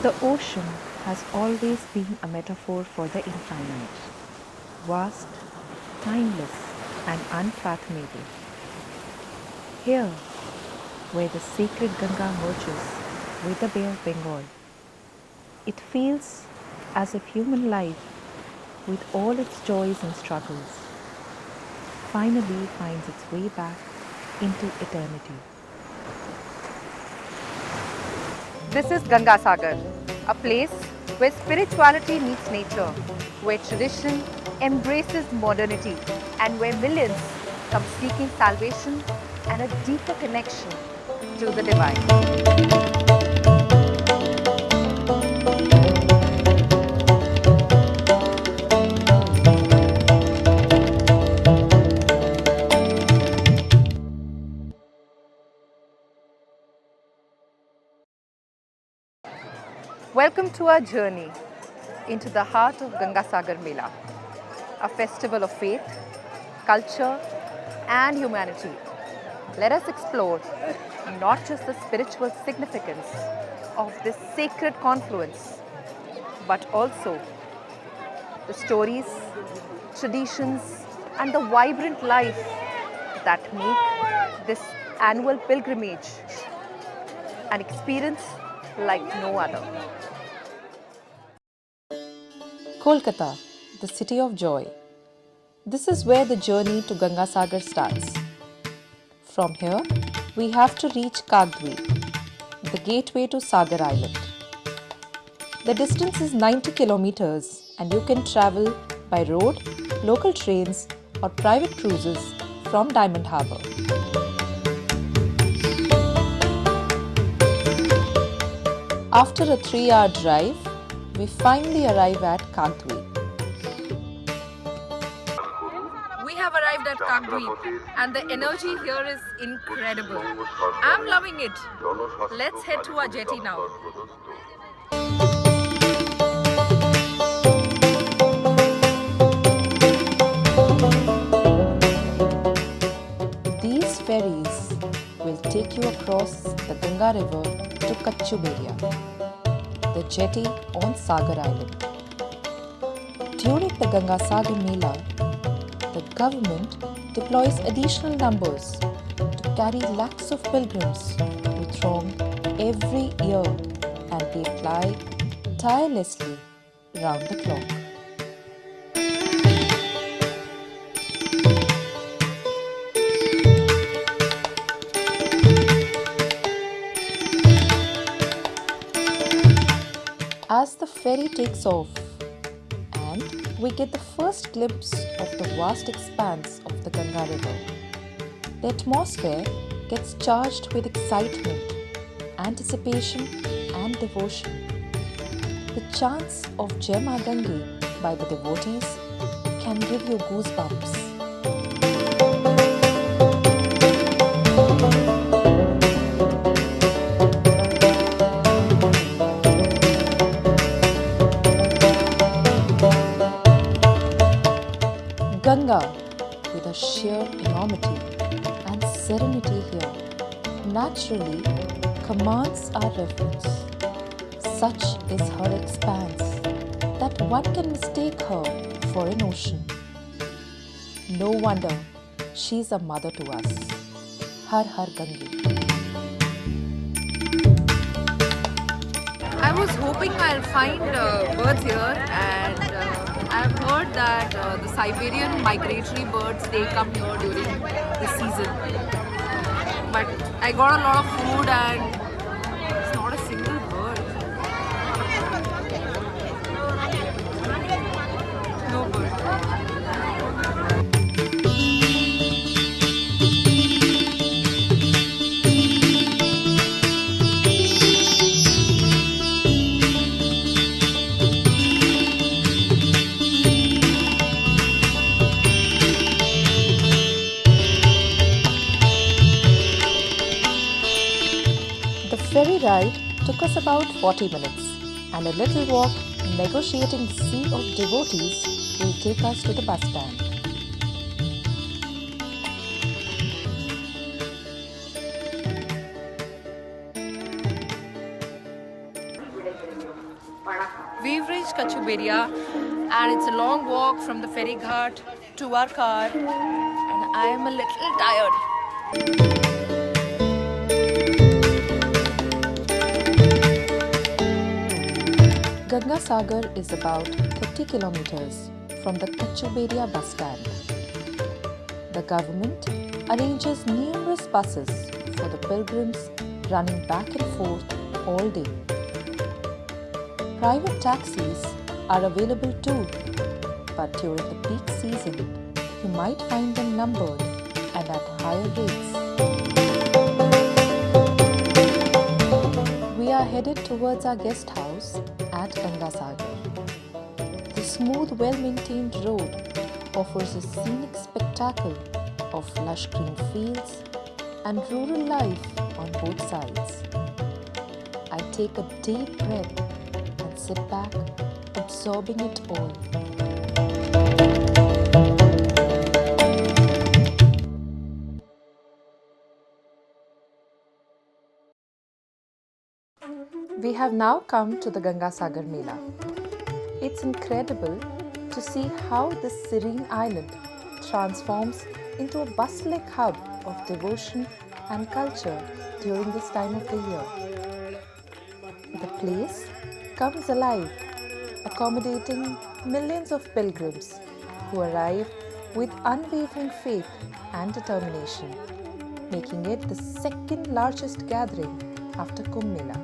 The ocean has always been a metaphor for the infinite, vast, timeless, and unfathomable. Here, where the sacred Ganga merges with the Bay of Bengal, it feels as if human life, with all its joys and struggles, finally finds its way back into eternity. This is Gangasagar, a place where spirituality meets nature, where tradition embraces modernity, and where millions come seeking salvation and a deeper connection to the divine. Welcome to our journey into the heart of Gangasagar Mela, a festival of faith, culture, and humanity. Let us explore not just the spiritual significance of this sacred confluence, but also the stories, traditions, and the vibrant life that make this annual pilgrimage an experience like no other. Kolkata, the city of joy. This is where the journey to Gangasagar starts. From here, we have to reach Kagdweep, the gateway to Sagar Island. The distance is 90 kilometers and you can travel by road, local trains or private cruises from Diamond Harbour. After a 3-hour drive, we finally arrive at Kagdweep. We have arrived at Kagdweep and the energy here is incredible. I'm loving it. Let's head to our jetty now. These ferries will take you across the Ganga River to Kachuberia, the jetty on Sagar Island. During the Gangasagar Mela, the government deploys additional numbers to carry lakhs of pilgrims who throng every year, and they fly tirelessly round the clock. As the ferry takes off and we get the first glimpse of the vast expanse of the Ganga River, the atmosphere gets charged with excitement, anticipation and devotion. The chants of Jai Ma Gange by the devotees can give you goosebumps. Ganga, with a sheer enormity and serenity here, naturally commands our reverence. Such is her expanse that one can mistake her for an ocean. No wonder she's a mother to us. Har Har Gange. I was hoping I'll find birds here, and I've heard that the Siberian migratory birds, they come here during the season. But I got a lot of food and it's not a single bird. No bird. The ferry ride took us about 40 minutes, and a little walk negotiating the sea of devotees will take us to the bus stand. We've reached Kachuberia and it's a long walk from the ferry ghat to our car and I am a little tired. Gangasagar is about 30 kilometers from the Kachuberia bus stand. The government arranges numerous buses for the pilgrims running back and forth all day. Private taxis are available too, but during the peak season, you might find them numbered and at higher rates. We are headed towards our guest house at Gangasagar. The smooth, well-maintained road offers a scenic spectacle of lush green fields and rural life on both sides. I take a deep breath and sit back, absorbing it all. We have now come to the Gangasagar Mela. It's incredible to see how this serene island transforms into a bustling hub of devotion and culture during this time of the year. The place comes alive, accommodating millions of pilgrims who arrive with unwavering faith and determination, making it the second largest gathering after Kumbh Mela.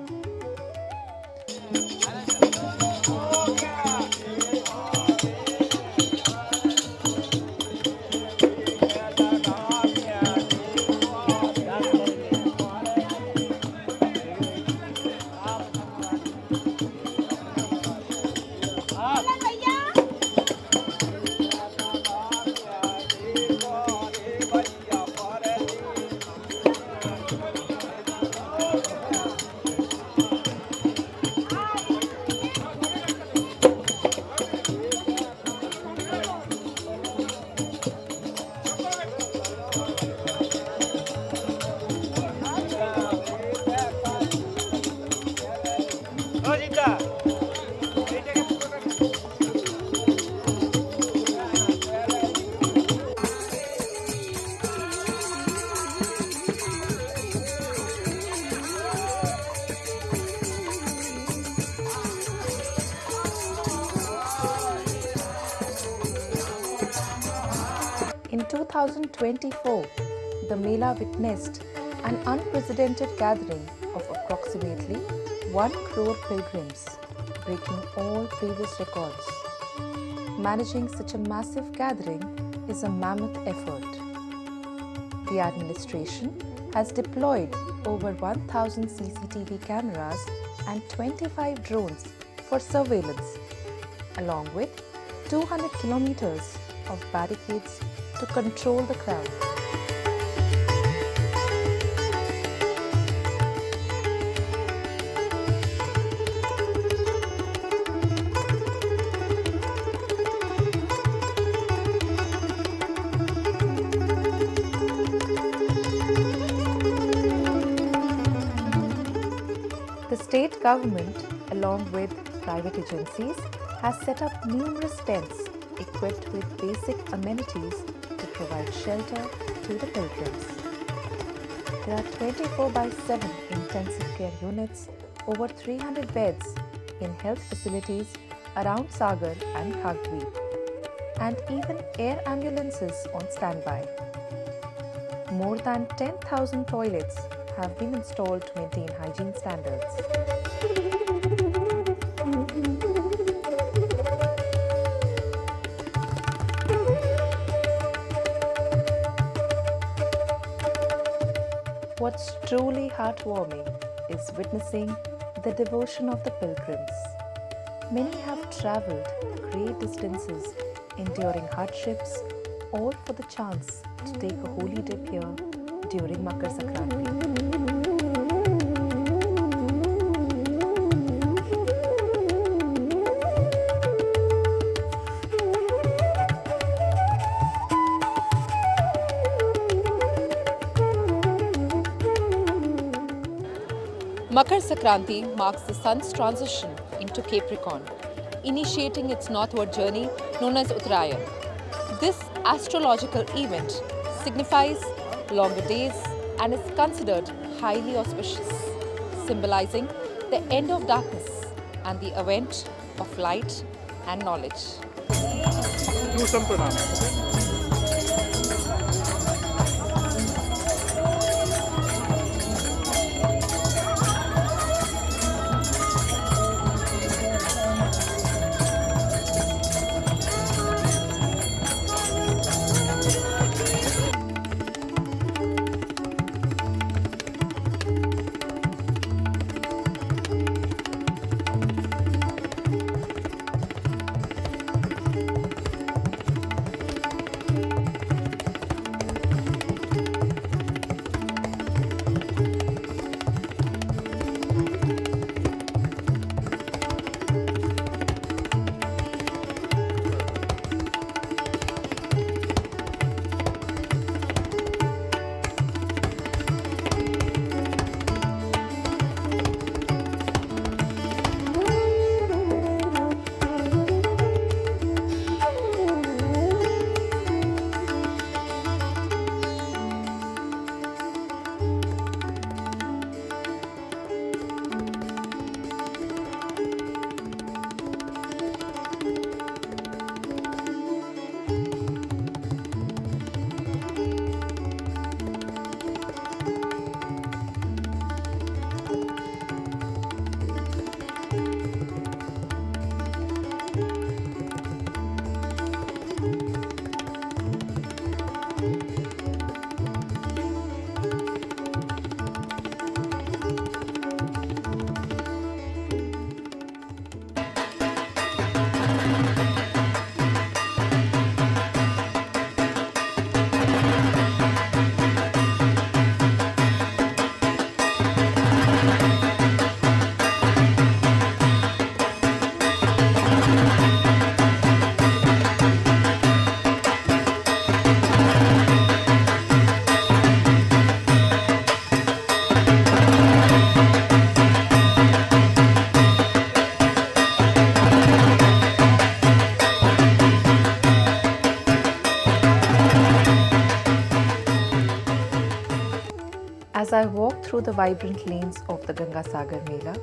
In 2024, the Mela witnessed an unprecedented gathering of approximately 1 crore pilgrims, breaking all previous records. Managing such a massive gathering is a mammoth effort. The administration has deployed over 1,000 CCTV cameras and 25 drones for surveillance, along with 200 kilometers of barricades to control the crowd. The state government, along with private agencies, has set up numerous tents equipped with basic amenities to provide shelter to the pilgrims. There are 24/7 intensive care units, over 300 beds in health facilities around Sagar and Khagdweep, and even air ambulances on standby. More than 10,000 toilets have been installed to maintain hygiene standards. What's truly heartwarming is witnessing the devotion of the pilgrims. Many have travelled great distances, enduring hardships, all for the chance to take a holy dip here during Makar Sankranti. Makar Sankranti marks the sun's transition into Capricorn, initiating its northward journey known as Uttarayan. This astrological event signifies longer days and is considered highly auspicious, symbolizing the end of darkness and the advent of light and knowledge. Do some pranam. As I walk through the vibrant lanes of the Gangasagar Mela,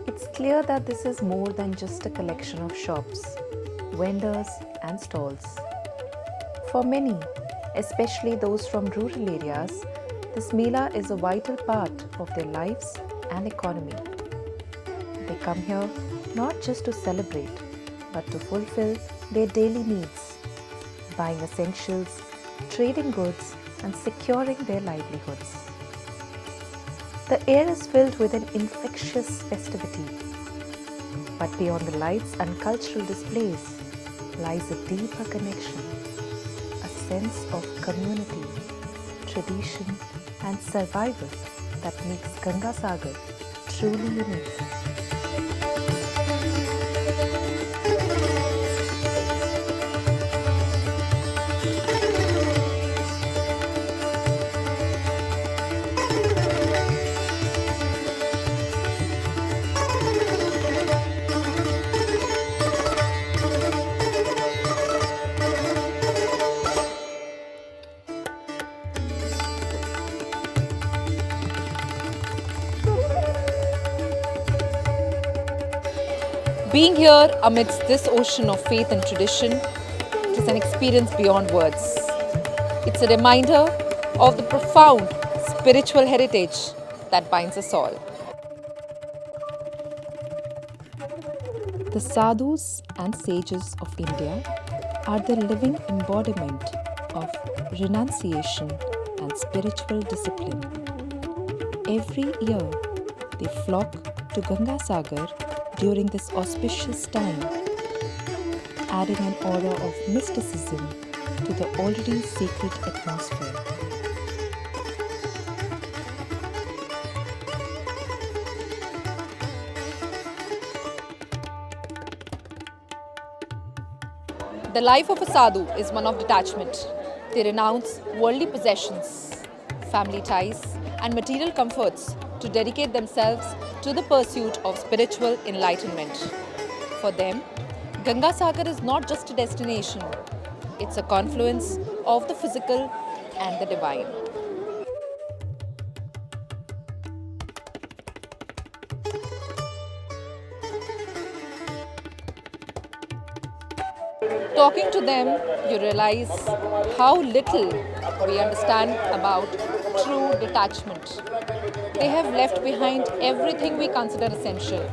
it's clear that this is more than just a collection of shops, vendors, and stalls. For many, especially those from rural areas, this Mela is a vital part of their lives and economy. They come here not just to celebrate, but to fulfill their daily needs, buying essentials, trading goods, and securing their livelihoods. The air is filled with an infectious festivity, but beyond the lights and cultural displays lies a deeper connection, a sense of community, tradition, and survival that makes Gangasagar truly unique. Being here amidst this ocean of faith and tradition, it is an experience beyond words. It's a reminder of the profound spiritual heritage that binds us all. The sadhus and sages of India are the living embodiment of renunciation and spiritual discipline. Every year, they flock to Gangasagar during this auspicious time, adding an aura of mysticism to the already sacred atmosphere. The life of a sadhu is one of detachment. They renounce worldly possessions, family ties, and material comforts to dedicate themselves to the pursuit of spiritual enlightenment. For them, Gangasagar is not just a destination, it's a confluence of the physical and the divine. Talking to them, you realize how little we understand about true detachment. They have left behind everything we consider essential: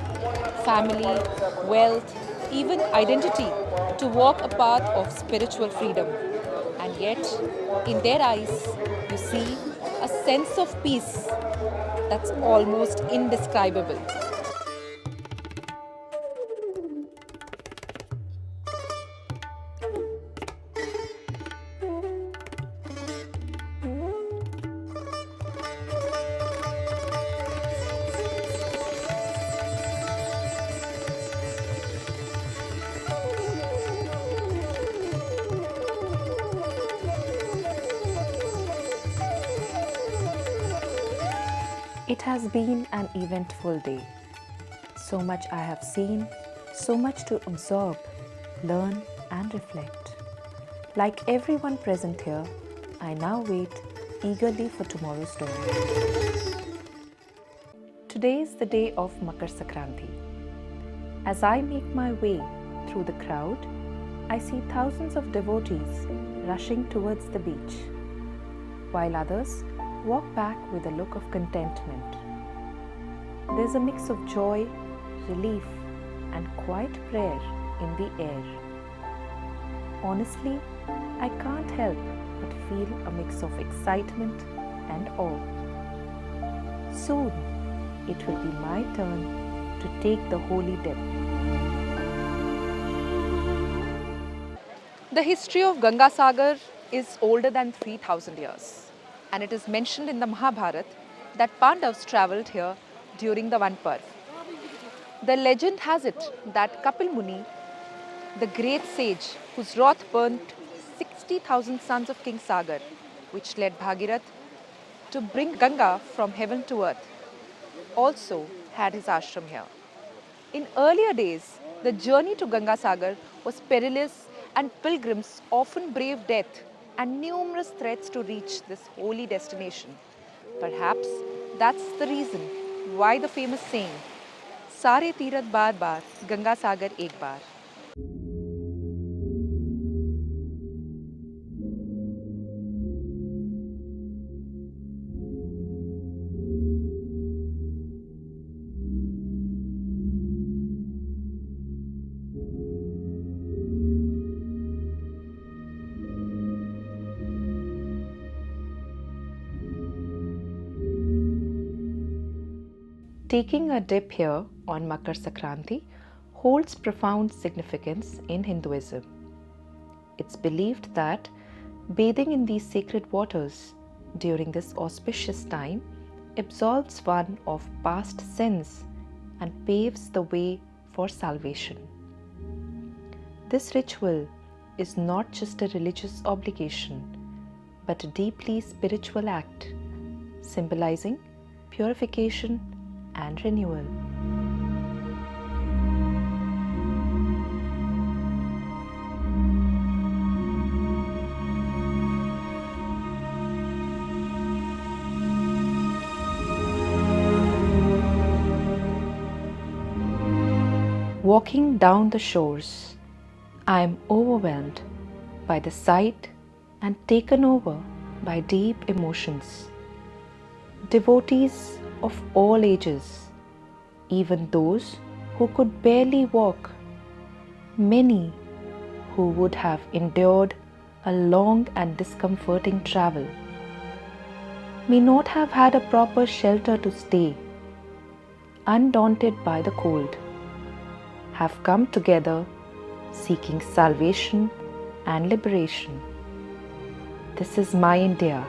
family, wealth, even identity, to walk a path of spiritual freedom. And yet, in their eyes, you see a sense of peace that's almost indescribable. It has been an eventful day. So much I have seen, so much to absorb, learn, and reflect. Like everyone present here, I now wait eagerly for tomorrow's story. Today is the day of Makar Sankranti. As I make my way through the crowd, I see thousands of devotees rushing towards the beach, while others walk back with a look of contentment. There's a mix of joy, relief, and quiet prayer in the air. Honestly, I can't help but feel a mix of excitement and awe. Soon, it will be my turn to take the holy dip. The history of Gangasagar is older than 3000 years, and it is mentioned in the Mahabharata that Pandavas travelled here during the Vanparv. The legend has it that Kapil Muni, the great sage whose wrath burnt 60,000 sons of King Sagar, which led Bhagirath to bring Ganga from heaven to earth, also had his ashram here. In earlier days, the journey to Gangasagar was perilous, and pilgrims often braved death and numerous threats to reach this holy destination. Perhaps that's the reason why the famous saying, Sare Tirat Baar Baar, Gangasagar Ek Baar. Taking a dip here on Makar Sankranti holds profound significance in Hinduism. It's believed that bathing in these sacred waters during this auspicious time absolves one of past sins and paves the way for salvation. This ritual is not just a religious obligation, but a deeply spiritual act, symbolizing purification and renewal. Walking down the shores, I am overwhelmed by the sight and taken over by deep emotions. Devotees of all ages, even those who could barely walk, many who would have endured a long and discomforting travel, may not have had a proper shelter to stay, undaunted by the cold, have come together seeking salvation and liberation. This is my India.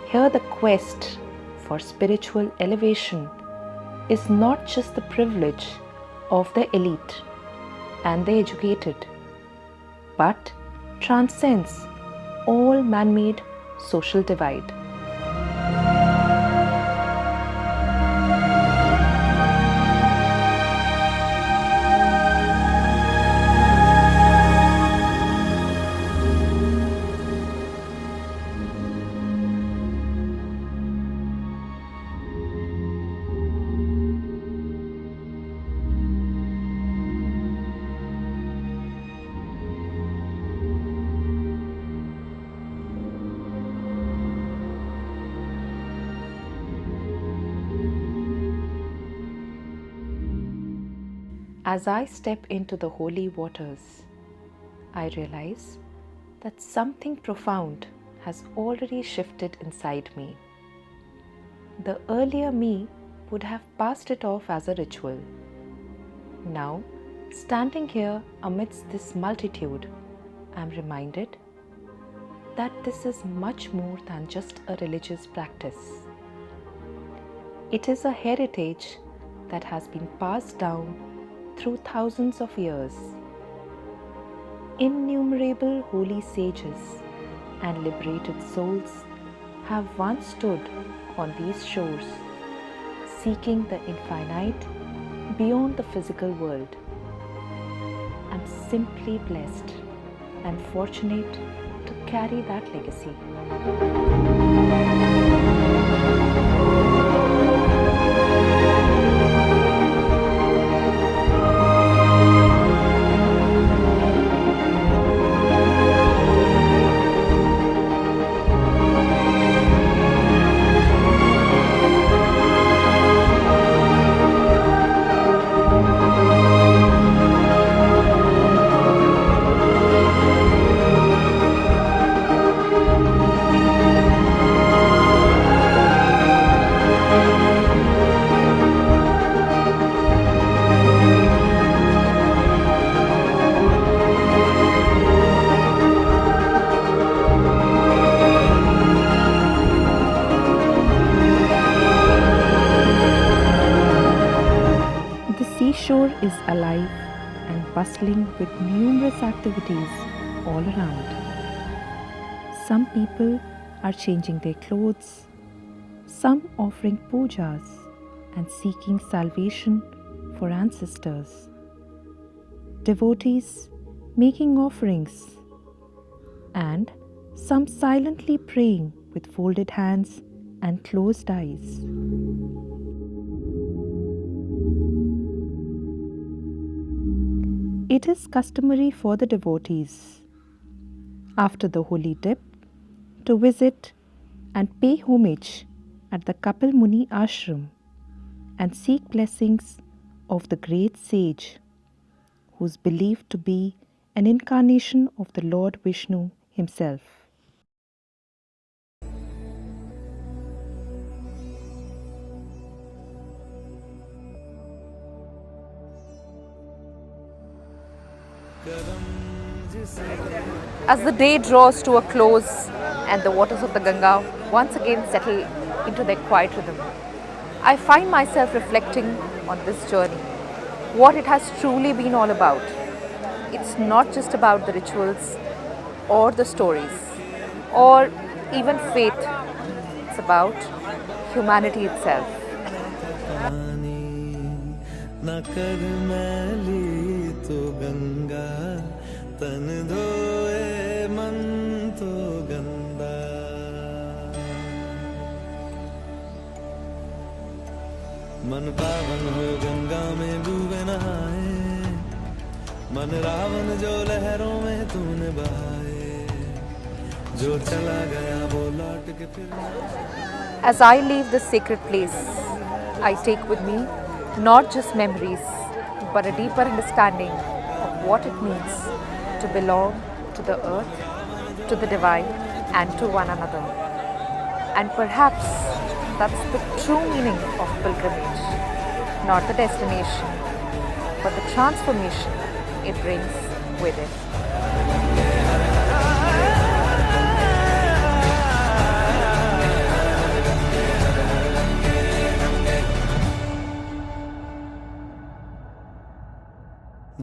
Here the quest for spiritual elevation is not just the privilege of the elite and the educated, but transcends all man-made social divide. As I step into the holy waters, I realize that something profound has already shifted inside me. The earlier me would have passed it off as a ritual. Now, standing here amidst this multitude, I am reminded that this is much more than just a religious practice. It is a heritage that has been passed down through thousands of years. Innumerable holy sages and liberated souls have once stood on these shores, seeking the infinite beyond the physical world. I'm simply blessed and fortunate to carry that legacy. The seashore is alive and bustling with numerous activities all around. Some people are changing their clothes, some offering pujas and seeking salvation for ancestors. Devotees making offerings, and some silently praying with folded hands and closed eyes. It is customary for the devotees, after the holy dip, to visit and pay homage at the Kapil Muni ashram and seek blessings of the great sage, who is believed to be an incarnation of the Lord Vishnu himself. As the day draws to a close and the waters of the Ganga once again settle into their quiet rhythm, I find myself reflecting on this journey, what it has truly been all about. It's not just about the rituals or the stories or even faith, it's about humanity itself. न कर मैली तो गंगा तन धोए मन तो गंदा मन पावन हो गंगा में डूबे नहाए मन रावण जो लहरों में तूने बहाए जो चला गया वो लौट के फिर As I leave this sacred place, I take with me not just memories, but a deeper understanding of what it means to belong to the earth, to the divine, and to one another. And perhaps that's the true meaning of pilgrimage, not the destination, but the transformation it brings with it.